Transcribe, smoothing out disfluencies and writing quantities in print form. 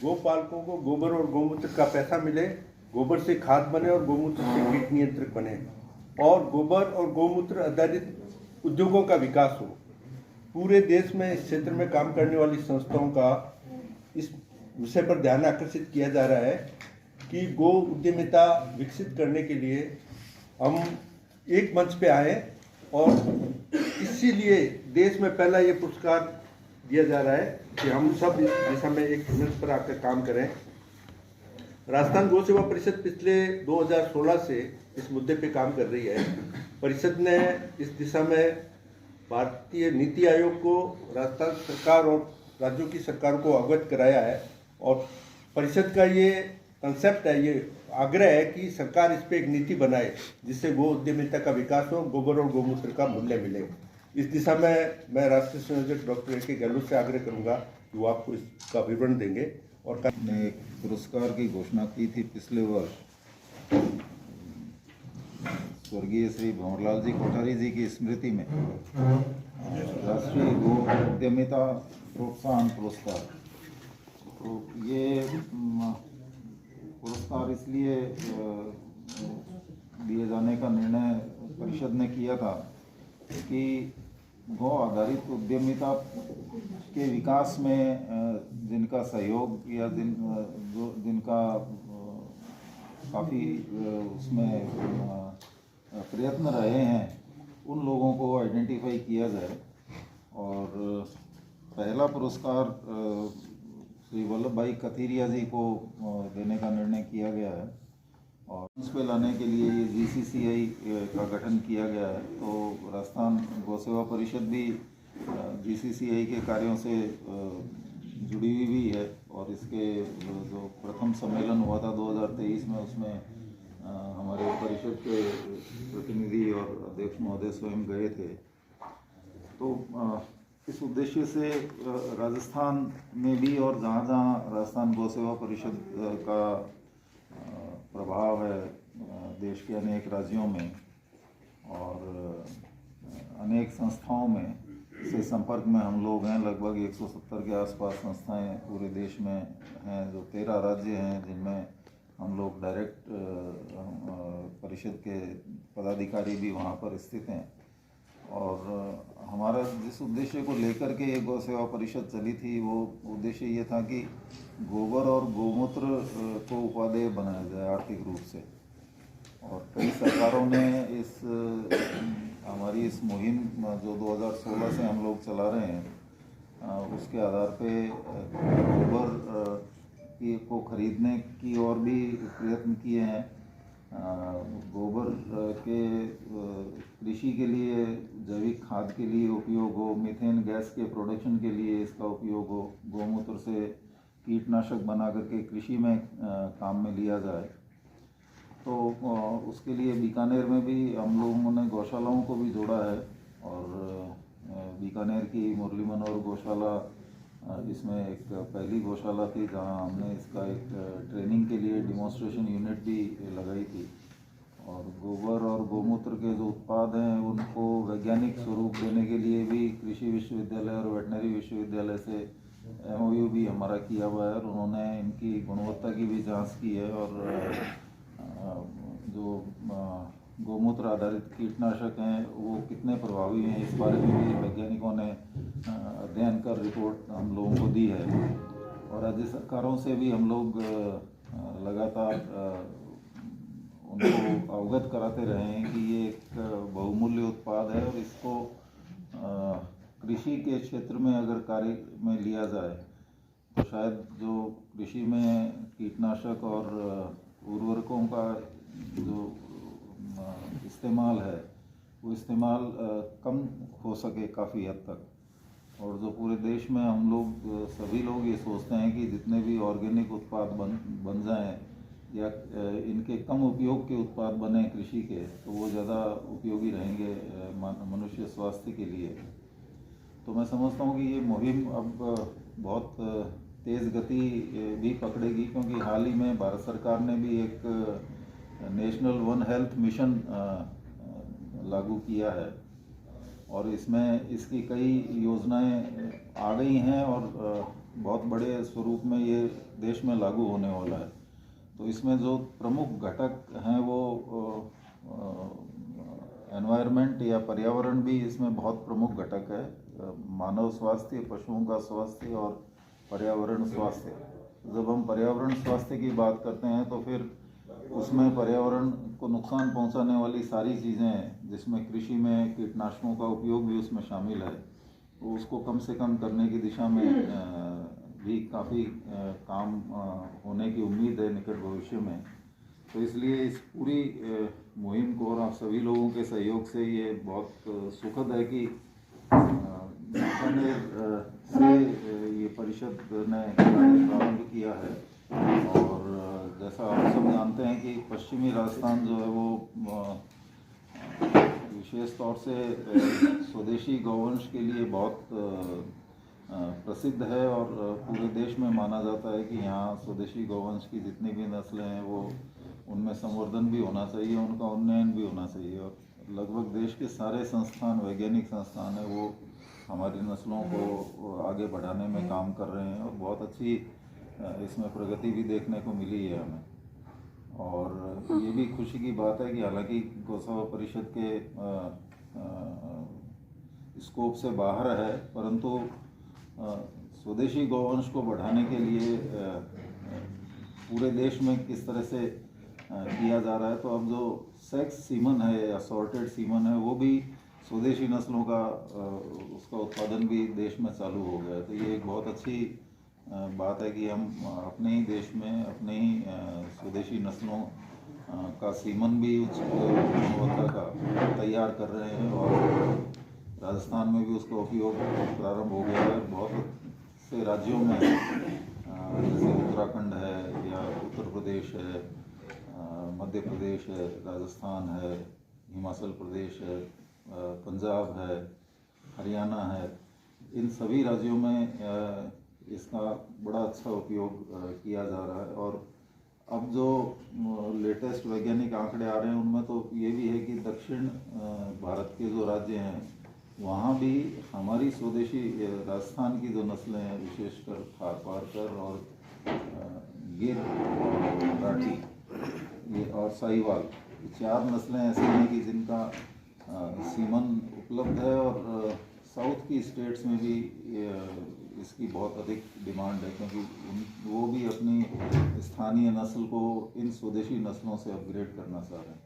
गोपालकों को गोबर और गौमूत्र का पैसा मिले, गोबर से खाद बने और गौमूत्र से कीट नियंत्रक बने, और गोबर और गौमूत्र आधारित उद्योगों का विकास हो। पूरे देश में इस क्षेत्र में काम करने वाली संस्थाओं का इस विषय पर ध्यान आकर्षित किया जा रहा है कि गो उद्यमिता विकसित करने के लिए हम एक मंच पे आए, और इसीलिए देश में पहला ये पुरस्कार दिया जा रहा है कि हम सब इस दिशा में एक मंच पर आकर काम करें। राजस्थान गौ सेवा परिषद पिछले 2016 से इस मुद्दे पे काम कर रही है। परिषद ने इस दिशा में भारतीय नीति आयोग को, राजस्थान सरकार और राज्यों की सरकार को अवगत कराया है, और परिषद का ये कंसेप्ट है, ये आग्रह है कि सरकार इस पे एक नीति बनाए जिससे गो उद्यमिता का विकास हो, गोबर और गौमूत्र का मूल्य मिले। इस दिशा में मैं राष्ट्रीय संयोजक डॉक्टर ए.के. गहलोत से आग्रह करूंगा कि वो आपको इसका विवरण देंगे। और ने एक पुरस्कार की घोषणा की थी पिछले वर्ष स्वर्गीय श्री भंवरलाल जी कोठारी जी की स्मृति में, राष्ट्रीय गो उद्यमिता प्रोत्साहन पुरस्कार। तो ये पुरस्कार इसलिए दिए जाने का निर्णय परिषद ने किया था कि गौ आधारित उद्यमिता के विकास में जिनका सहयोग या जिनका काफ़ी उसमें प्रयत्न रहे हैं, उन लोगों को आइडेंटिफाई किया जाए। और पहला पुरस्कार श्री वल्लभ भाई कथीरिया जी को देने का निर्णय किया गया है, और उस पे लाने के लिए ये GCCI का गठन किया गया है। तो राजस्थान गौ सेवा परिषद भी GCCI के कार्यों से जुड़ी हुई भी है, और इसके जो प्रथम सम्मेलन हुआ था 2023 में, उसमें हमारे परिषद के प्रतिनिधि और अध्यक्ष महोदय स्वयं गए थे। तो इस उद्देश्य से राजस्थान में भी, और जहाँ जहाँ राजस्थान गौ सेवा परिषद का प्रभाव है देश के अनेक राज्यों में और अनेक संस्थाओं में से संपर्क में हम लोग हैं। लगभग 170 के आसपास संस्थाएं पूरे देश में हैं, जो 13 राज्य हैं जिनमें हम लोग डायरेक्ट परिषद के पदाधिकारी भी वहाँ पर स्थित हैं। और हमारा जिस उद्देश्य को लेकर के ये गौ सेवा परिषद चली थी, वो उद्देश्य ये था कि गोबर और गौमूत्र को उपादेय बनाया जाए आर्थिक रूप से। और कई सरकारों ने हमारी इस मुहिम जो 2016 से हम लोग चला रहे हैं, उसके आधार पे गोबर को खरीदने की और भी प्रयत्न किए हैं। गोबर के कृषि के लिए, जैविक खाद के लिए उपयोग हो, मीथेन गैस के प्रोडक्शन के लिए इसका उपयोग हो, गौमूत्र से कीटनाशक बना करके कृषि में काम में लिया जाए। तो उसके लिए बीकानेर में भी हम लोगों ने गौशालाओं को भी जोड़ा है, और बीकानेर की मुरली मनोहर गौशाला इसमें एक पहली गौशाला थी जहां हमने इसका एक ट्रेनिंग के लिए डेमोन्स्ट्रेशन यूनिट भी लगाई थी। और गोबर और गौमूत्र के जो उत्पाद हैं उनको वैज्ञानिक स्वरूप देने के लिए भी कृषि विश्वविद्यालय और वेटनरी विश्वविद्यालय से MOU भी हमारा किया हुआ है, और उन्होंने इनकी गुणवत्ता की भी जांच की है। और जो गौमूत्र आधारित कीटनाशक हैं वो कितने प्रभावी हैं, इस बारे में भी वैज्ञानिकों ने अध्ययन कर रिपोर्ट हम लोगों को दी है। और राज्य सरकारों से भी हम लोग लगातार उनको अवगत कराते रहे हैं कि ये एक बहुमूल्य उत्पाद है, और इसको कृषि के क्षेत्र में अगर कार्य में लिया जाए तो शायद जो कृषि में कीटनाशक और उर्वरकों का जो इस्तेमाल है वो इस्तेमाल कम हो सके काफ़ी हद तक। और जो पूरे देश में हम लोग सभी लोग ये सोचते हैं कि जितने भी ऑर्गेनिक उत्पाद बन जाएं या इनके कम उपयोग के उत्पाद बने कृषि के, तो वो ज़्यादा उपयोगी रहेंगे मनुष्य स्वास्थ्य के लिए। तो मैं समझता हूँ कि ये मुहिम अब बहुत तेज़ गति भी पकड़ेगी, क्योंकि हाल ही में भारत सरकार ने भी एक नेशनल वन हेल्थ मिशन लागू किया है, और इसमें इसकी कई योजनाएं आ गई हैं, और बहुत बड़े स्वरूप में ये देश में लागू होने वाला है। तो इसमें जो प्रमुख घटक हैं वो एनवायरनमेंट या पर्यावरण भी इसमें बहुत प्रमुख घटक है। मानव स्वास्थ्य, पशुओं का स्वास्थ्य और पर्यावरण स्वास्थ्य। जब हम पर्यावरण स्वास्थ्य की बात करते हैं तो फिर उसमें पर्यावरण को नुकसान पहुंचाने वाली सारी चीज़ें हैं, जिसमें कृषि में कीटनाशकों का उपयोग भी उसमें शामिल है, तो उसको कम से कम करने की दिशा में भी काफ़ी काम होने की उम्मीद है निकट भविष्य में। तो इसलिए इस पूरी मुहिम को और आप सभी लोगों के सहयोग से ये बहुत सुखद है कि बीकानेर से ये परिषद ने कार्य प्रारंभ किया है। और जैसा आप सब जानते हैं कि पश्चिमी राजस्थान जो है वो विशेष तौर से स्वदेशी गौवंश के लिए बहुत प्रसिद्ध है और पूरे देश में माना जाता है कि यहाँ स्वदेशी गौवंश की जितनी भी नस्लें हैं वो उनमें संवर्धन भी होना चाहिए, उनका उन्नयन भी होना चाहिए। और लगभग देश के सारे संस्थान, वैज्ञानिक संस्थान हैं, वो हमारी नस्लों को आगे बढ़ाने में काम कर रहे हैं और बहुत अच्छी इसमें प्रगति भी देखने को मिली है हमें। और ये भी खुशी की बात है कि हालांकि गौसभा परिषद के स्कोप से बाहर है, परंतु स्वदेशी गौवंश को बढ़ाने के लिए पूरे देश में किस तरह से किया जा रहा है। तो अब जो सेक्स सीमन है या सॉर्टेड सीमन है वो भी स्वदेशी नस्लों का उसका उत्पादन भी देश में चालू हो गया है। तो ये एक बहुत अच्छी बात है कि हम अपने ही देश में अपने ही स्वदेशी नस्लों का सीमन भी उच्च गुणवत्ता का तैयार कर रहे हैं और राजस्थान में भी उसका उपयोग प्रारंभ हो गया है। बहुत से राज्यों में जैसे उत्तराखंड है या उत्तर प्रदेश है, मध्य प्रदेश है, राजस्थान है, हिमाचल प्रदेश है, पंजाब है, हरियाणा है, इन सभी राज्यों में इसका बड़ा अच्छा उपयोग किया जा रहा है। और अब जो लेटेस्ट वैज्ञानिक आंकड़े आ रहे हैं उनमें तो ये भी है कि दक्षिण भारत के जो राज्य हैं वहाँ भी हमारी स्वदेशी राजस्थान की जो नस्लें हैं, विशेषकर थारपारकर और गिर और मराठी ये और साहिवाल, ये 4 नस्लें ऐसी हैं कि जिनका सीमन उपलब्ध है। और साउथ की स्टेट्स में भी इसकी बहुत अधिक डिमांड है, क्योंकि वो भी अपनी स्थानीय नस्ल को इन स्वदेशी नस्लों से अपग्रेड करना चाह रहे हैं।